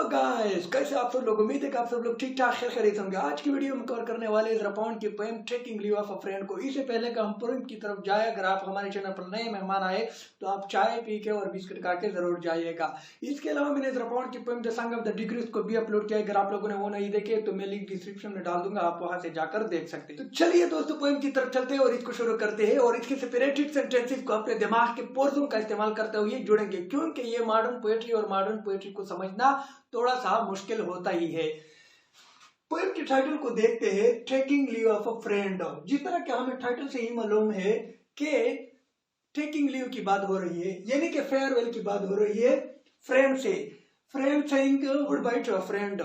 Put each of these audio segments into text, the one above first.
Guys, कैसे आप सब लोग। उम्मीद है कि आप सब लोग ठीक ठाक खैरियत होंगे। आज की वीडियो में कवर करने वाले इस राउंड की poem taking leave of a friend को। इससे पहले कि हम पोएम की तरफ जाए, अगर आप हमारे चैनल पर नए मेहमान आए तो आप चाय पी के और बिस्किट खा के जरूर जाइएगा। इसके अलावा मैंने इस राउंड की poem the song of the degrees को भी अपलोड किया। अगर आप लोगों ने वो नहीं देखे तो मैं लिंक डिस्क्रिप्शन में डाल दूंगा, आप वहां से जाकर देख सकते हैं। तो चलिए दोस्तों, पोएम की तरफ चलते हैं और इसको शुरू करते हैं। और इसके सेपरेटेड सेंटेंसेस को अपने दिमाग के पोर्शन का इस्तेमाल करते हुए जुड़ेंगे, क्योंकि ये मॉडर्न पोएट्री और मॉडर्न पोएट्री को समझना थोड़ा सा मुश्किल होता ही है। पोएम के टाइटल को देखते हैं, taking leave of a friend. जिस तरह के हमें टाइटल से ही मालूम है कि टेकिंग लीव की बात हो रही है, यानी कि फेयरवेल की बात हो रही है फ्रेंड से। Friend saying goodbye to a friend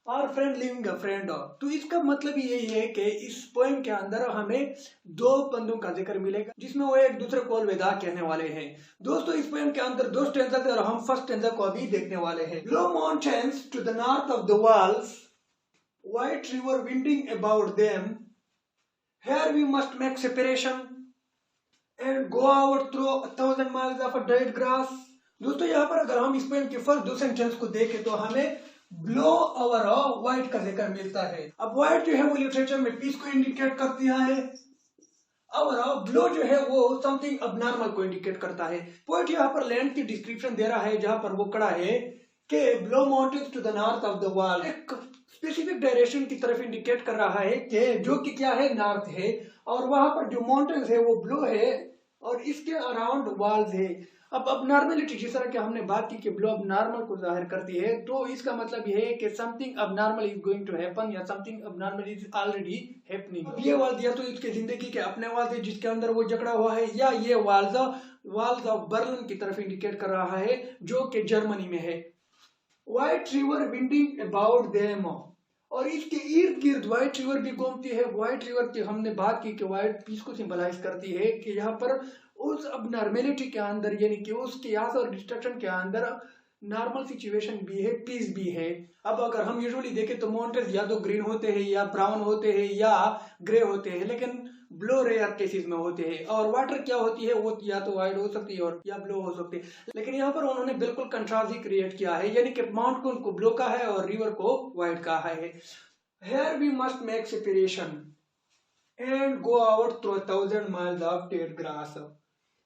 और फ्रेंड लिविंग अ फ्रेंड। तो इसका मतलब यही है कि इस पोएम के अंदर हमें दो बंदों का जिक्र मिलेगा जिसमें वो एक दूसरे को अलविदा कहने वाले हैं। दोस्तों, इस पोएम के अंदर दो स्टैंजा थे और हम फर्स्ट स्टैंजा को अभी देखने वाले हैं। Low mountains to the north of the walls, white river winding about them, here we must make separation and go out through 1,000 miles of a dead grass। दोस्तों, यहाँ पर अगर हम इस पोएम के फर्स्ट दो सेंटेंस को देखें तो हमें ब्लो ओवर व्हाइट का जिक्र मिलता है। अब व्हाइट जो है वो लिटरेचर में पीस को इंडिकेट करती है और ब्लो जो है वो समथिंग अबनॉर्मल को इंडिकेट करता है। पोएट यहाँ पर लैंड की डिस्क्रिप्शन दे रहा है जहां पर वो खड़ा है कि blow mountains to the north of the world, एक स्पेसिफिक डायरेक्शन की तरफ इंडिकेट कर रहा है कि जो कि क्या है, नॉर्थ है। और वहां पर जो माउंटेन्स है वो ब्लो है और इसके अराउंड वॉल्स है। अब अबनॉर्मलिटी जिस तरह की हमने बात की कि ब्लो अबनॉर्मल को जाहिर करती है, तो इसका मतलब यह है कि something abnormal is going to happen या something abnormal is already happening. ये वाल दिया तो इसके जिंदगी के अपने वाल थे जिसके अंदर वो जकड़ा हुआ है, या ये वाल्स ऑफ बर्लिन की तरफ इंडिकेट कर रहा है जो कि जर्मनी में है। White river winding about them, और इसके इर्द गिर्द व्हाइट रिवर भी घूमती है। व्हाइट रिवर की हमने बात की कि व्हाइट पीस को सिंबलाइज करती है कि यहाँ पर उस अबनॉर्मलिटी के अंदर, यानी कि उस कियास और डिस्ट्रक्शन के अंदर नॉर्मल सिचुएशन भी है, पीस भी है। अब अगर हम यूजुअली देखें तो माउंटेन्स या तो ग्रीन होते हैं या ब्राउन होते हैं या ग्रे होते हैं, लेकिन ब्लो रेयर केसेस में होते हैं। और वाटर क्या होती है, वो या तो व्हाइट हो सकती है और या ब्लो हो सकती है। लेकिन यहाँ पर उन्होंने बिल्कुल कंट्रास्ट ही क्रिएट किया है, यानी कि माउंटेन को ब्लो का है और रिवर को व्हाइट का है। Here we must make separation and go out through 1,000 miles of dead grass।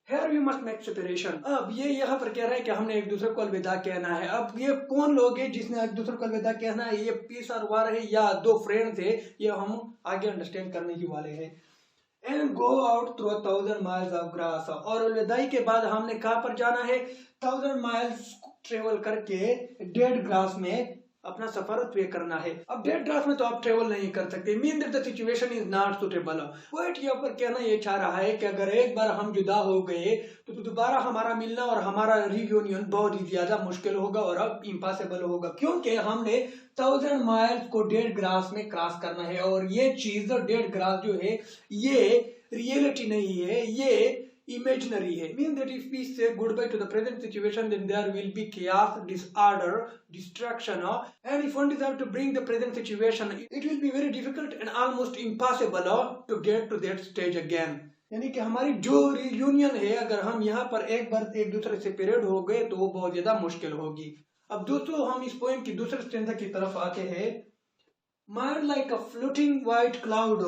Here we must make separation। अब ये यहाँ पर कह रहा है कि हमने एक दूसरे को अलविदा कहना है। अब ये कौन लोग हैं जिसने एक दूसरे को अलविदा कहना है, ये पीस और वार है या दो फ्रेंड थे, ये हम आगे अंडरस्टैंड करने ही वाले हैं। And go out through 1,000 miles of grass, और अलविदाई के बाद हमने कहाँ पर जाना है, 1,000 miles ट्रेवल करके डेड ग्रास में अपना सफर तय करना है। अब डेड ग्रास में तो आप ट्रेवल नहीं कर सकते, mean that the situation is not suitable. Poet यहाँ पर कहना ये चाह रहा है कि अगर एक बार हम जुदा हो गए तो दोबारा हमारा मिलना और हमारा रियूनियन बहुत ही ज्यादा मुश्किल होगा और अब इम्पॉसिबल होगा, क्योंकि हमने 1,000 माइल्स को डेड ग्रास में क्रॉस करना है। और ये चीज डेड ग्रास जो है ये रियलिटी नहीं है, ये imaginary है। Mean that if we say goodbye to the present situation, then there will be chaos, disorder, destruction, and if one desires to bring the present situation, it will be very difficult and almost impossible to get to that stage again। यानी कि हमारी जो reunion है, अगर हम यहाँ पर एक बार एक दूसरे से सेपरेट हो गए तो वो बहुत ज्यादा मुश्किल होगी। अब दोस्तों, हम इस पोएम की दूसरे स्टैंजा की तरफ आते हैं। Mind like a floating white cloud,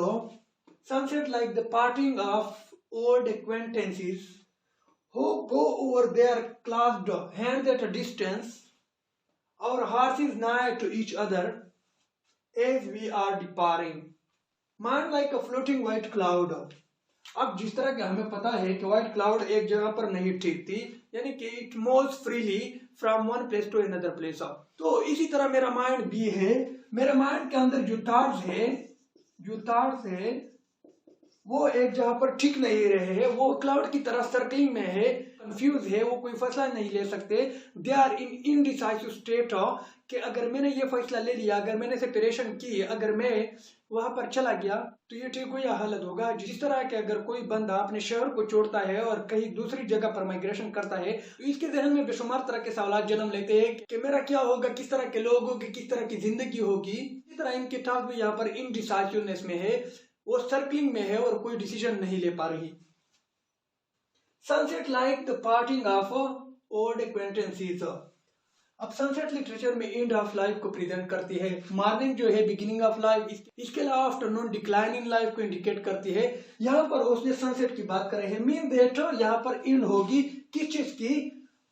sunset like the parting of old acquaintances who go over their clasped hands at a distance, our hearts is nigh to each other as we are departing। Mind like a floating white cloud। अब जिस तरह के हमें पता है कि white cloud एक जगह पर नहीं टिकती, यानी कि it moves freely from one place to another place. तो इसी तरह मेरा माइंड भी है। मेरे माइंड के अंदर जो थॉट्स है वो एक जगह पर ठीक नहीं रहे हैं, वो क्लाउड की तरह सर्कलिंग में है, कंफ्यूज है, वो कोई फैसला नहीं ले सकते। They are in indecisive state, कि अगर मैंने ये फैसला ले लिया, अगर मैंने सेपरेशन की, अगर मैं वहां पर चला गया तो ये ठीक हो या हालत होगा। जिस तरह के अगर कोई बंदा अपने शहर को छोड़ता है और कहीं दूसरी जगह पर माइग्रेशन करता है तो इसके जहन में बेशुमार तरह के सवाल जन्म लेते हैं कि मेरा क्या होगा, किस तरह के लोग होंगे, किस तरह की जिंदगी होगी। इस तरह इनके थॉट भी यहाँ पर इनडिसाइसिवनेस में है, वो सर्कलिंग में है और कोई डिसीजन नहीं ले पा रही। Sunset like the parting of old acquaintances, अब सनसेट लिटरेचर में एंड ऑफ लाइफ को प्रेजेंट करती है, मॉर्निंग जो है बिगिनिंग ऑफ लाइफ, इसके अलावा आफ्टरनून डिक्लाइन इन लाइफ को इंडिकेट करती है। यहाँ पर उसने सनसेट की बात करे है, मीन दैट यहाँ पर एंड होगी किस चीज की,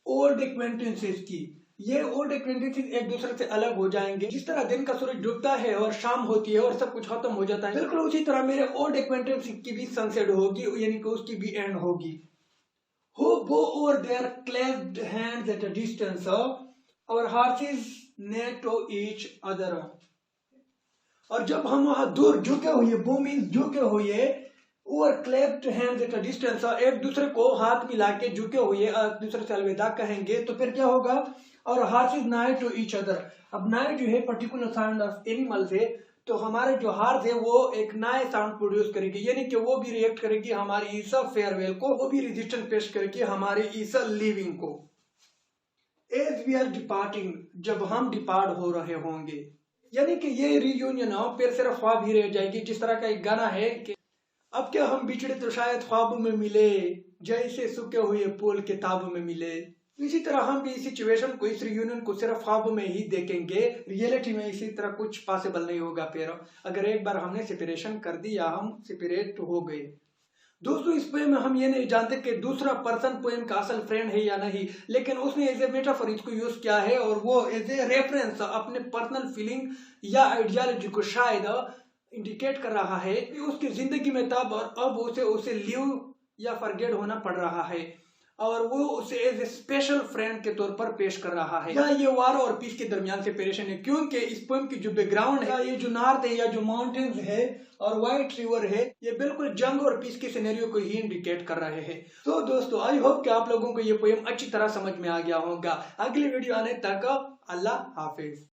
ओल्ड एक्वेंटेंसेस की। ये ओल्ड एक्वेंटेंसेस एक दूसरे से अलग हो जाएंगे। जिस तरह दिन का सूरज डूबता है और शाम होती है और सब कुछ खत्म हो जाता है, बिल्कुल उसी तरह मेरे ओल्ड एक्वेंटेंसेस की भी सनसेट होगी, यानी कि उसकी भी एंड होगी। Who go over their clasped hands at a distance, our hearts near to each other। और जब हम वहां दूर झुके हुए, वो मीन्स झुके हुए, over clasped hands at a distance, एक दूसरे को हाथ मिला के झुके हुए एक दूसरे से अलविदा कहेंगे, तो फिर क्या होगा, और heart is knit to each other. अब नाइट जो है पर्टिकुलर साउंड ऑफ एनिमल से, तो हमारे जो हार्ट है वो एक नए साउंड प्रोड्यूस करेगी, यानी कि वो भी रिएक्ट करेगी हमारी ईसा फेयरवेल को, वो भी रेजिस्टेंस पेश करेगी हमारे ईसा लिविंग को। एज वी आर डिपार्टिंग, जब हम डिपार्ट हो रहे होंगे, यानी कि ये रियूनियन फिर सिर्फ ख्वाब ही रह जाएगी। जिस तरह का एक गाना है कि अब क्या हम बिछड़े तो शायद ख्वाबों में मिले, जैसे सूखे हुए फूल किताबों में मिले। इसी तरह हम भी इस सिचुएशन को, इस रियूनियन को सिर्फ ख्वाबों में ही देखेंगे, रियलिटी में इसी तरह कुछ पॉसिबल नहीं होगा। फिर अगर एक बार हमने सेपरेशन कर दी या हम सेपरेट हो गए। दोस्तों, इस पोएम में हम ये नहीं जानते कि दूसरा पर्सन पोएम का असल फ्रेंड है या नहीं, लेकिन उसने एज ए मेटाफर इसको यूज किया है और वो एज ए रेफरेंस अपने पर्सनल फीलिंग या आइडियोलॉजी को शायद इंडिकेट कर रहा है कि उसकी जिंदगी में तब और अब उसे लिव या फॉरगेट होना पड़ रहा है, और वो उसे एज ए स्पेशल फ्रेंड के तौर पर पेश कर रहा है। या ये वार और पीस के दरमियान सेपरेशन है, क्योंकि इस पोएम की जो बैकग्राउंड है, ये जो नॉर्थ है या जो माउंटेन्स है और व्हाइट रिवर है, ये बिल्कुल जंग और पीस के सिनेरियो को ही इंडिकेट कर रहे हैं। तो दोस्तों, आई होप कि आप लोगों को ये पोएम अच्छी तरह समझ में आ गया होगा। अगली वीडियो आने तक अल्लाह हाफिज।